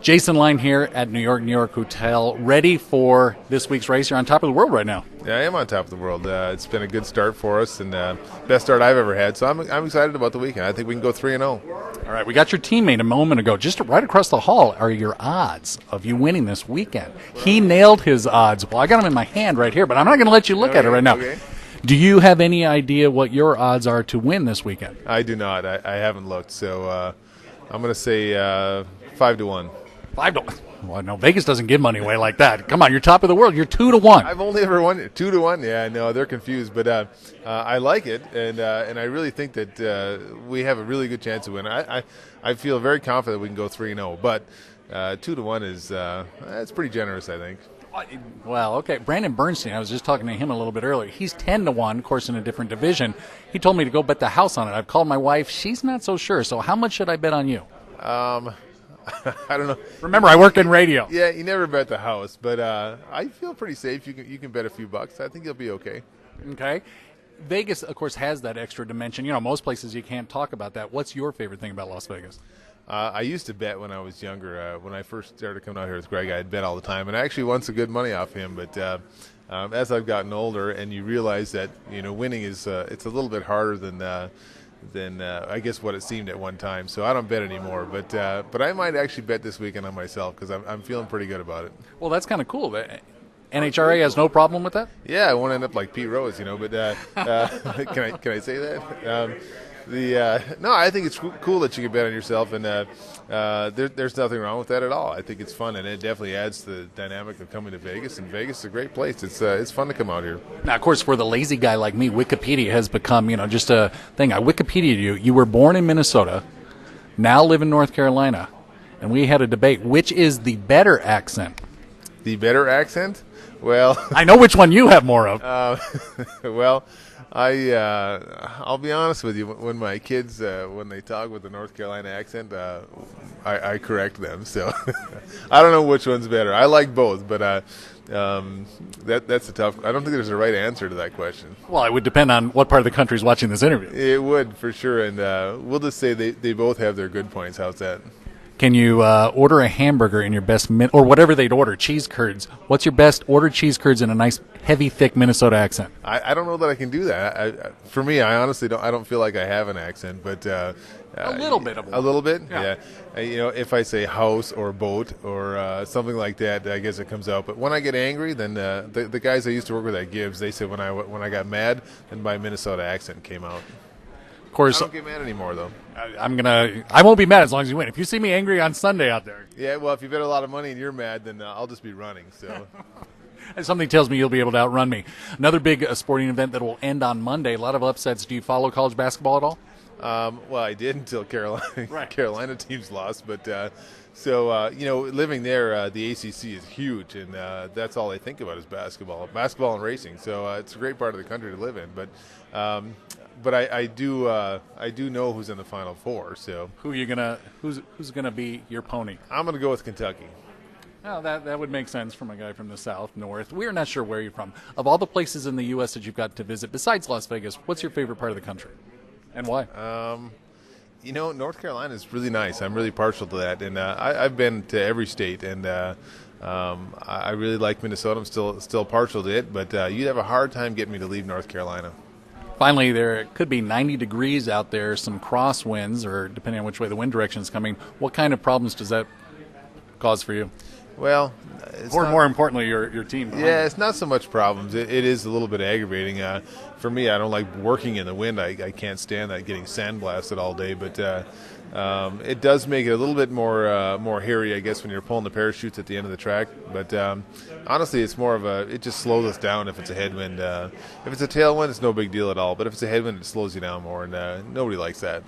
Jason Line here at New York Hotel, ready for this week's race. You're on top of the world right now. Yeah, I am on top of the world. It's been a good start for us, and best start I've ever had. So I'm excited about the weekend. I think we can go 3-0. All right, we got your teammate a moment ago. Just right across the hall are your odds of you winning this weekend. He nailed his odds. Well, I got them in my hand right here, but I'm not going to let you look at it right now. Okay. Do you have any idea what your odds are to win this weekend? I do not. I haven't looked. So I'm going to say 5-1. 5-1. Well, no, Vegas doesn't give money away like that. Come on, you're top of the world. You're 2-1. I've only ever won 2-1. Yeah, no, they're confused, but I like it, and I really think that we have a really good chance to win. I feel very confident we can go 3-0, but 2-1 is that's pretty generous, I think. Well, okay. Brandon Bernstein, I was just talking to him a little bit earlier. He's 10-1, of course, in a different division. He told me to go bet the house on it. I've called my wife. She's not so sure. So how much should I bet on you? I don't know. Remember, I work in radio. Yeah, you never bet the house, but I feel pretty safe. You can bet a few bucks. I think you'll be okay. Okay. Vegas, of course, has that extra dimension. You know, most places you can't talk about that. What's your favorite thing about Las Vegas? I used to bet when I was younger. When I first started coming out here with Greg, I'd bet all the time, and I actually won some good money off him. But as I've gotten older, and you realize that winning is it's a little bit harder than I guess what it seemed at one time. So I don't bet anymore. But I might actually bet this weekend on myself because I'm feeling pretty good about it. Well, that's kind of cool. NHRA has no problem with that? Yeah, I won't end up like Pete Rose, But can I say that? No, I think it's cool that you can bet on yourself, and there's nothing wrong with that at all. I think it's fun, and it definitely adds to the dynamic of coming to Vegas. And Vegas is a great place. It's fun to come out here. Now, of course, for the lazy guy like me, Wikipedia has become just a thing. I Wikipedia'd you. You were born in Minnesota, now live in North Carolina, and we had a debate. Which is the better accent? The better accent? Well, I know which one you have more of. Well, I'll be honest with you. When my kids, when they talk with the North Carolina accent, I correct them. So I don't know which one's better. I like both, but that's a tough. I don't think there's a right answer to that question. Well, it would depend on what part of the country is watching this interview. It would, for sure, and we'll just say they both have their good points. How's that? Can you order a hamburger in your best or whatever they'd order, cheese curds? What's your best? Order cheese curds in a nice, heavy, thick Minnesota accent. I don't know that I can do that. For me, I honestly don't. I don't feel like I have an accent, but a little bit of one. A little bit, yeah. If I say house or boat or something like that, I guess it comes out. But when I get angry, then the guys I used to work with at Gibbs, they said when I got mad, then my Minnesota accent came out. Of course, I don't get mad anymore, though. I won't be mad as long as you win. If you see me angry on Sunday out there. Yeah, well, if you bet a lot of money and you're mad, then I'll just be running. So. Something tells me you'll be able to outrun me. Another big sporting event that will end on Monday. A lot of upsets. Do you follow college basketball at all? Well, I did until Carolina right. Carolina teams lost, but living there, the ACC is huge, and that's all I think about is basketball and racing. So it's a great part of the country to live in. But I do know who's in the Final Four. So who's gonna be your pony? I'm gonna go with Kentucky. Oh, that would make sense from a guy from the South, North. We're not sure where you're from. Of all the places in the U.S. that you've got to visit, besides Las Vegas, what's your favorite part of the country, and why? North Carolina is really nice. I'm really partial to that, and I've been to every state, and I really like Minnesota. I'm still partial to it, but you'd have a hard time getting me to leave North Carolina. Finally, there could be 90 degrees out there, some crosswinds, or depending on which way the wind direction is coming. What kind of problems does that cause for you? Well, more importantly, your team. Yeah, it's not so much problems. It is a little bit aggravating. For me, I don't like working in the wind. I can't stand that, getting sandblasted all day. But it does make it a little bit more hairy, I guess, when you're pulling the parachutes at the end of the track. But honestly, it's more of it just slows us down if it's a headwind. If it's a tailwind, it's no big deal at all. But if it's a headwind, it slows you down more, and nobody likes that.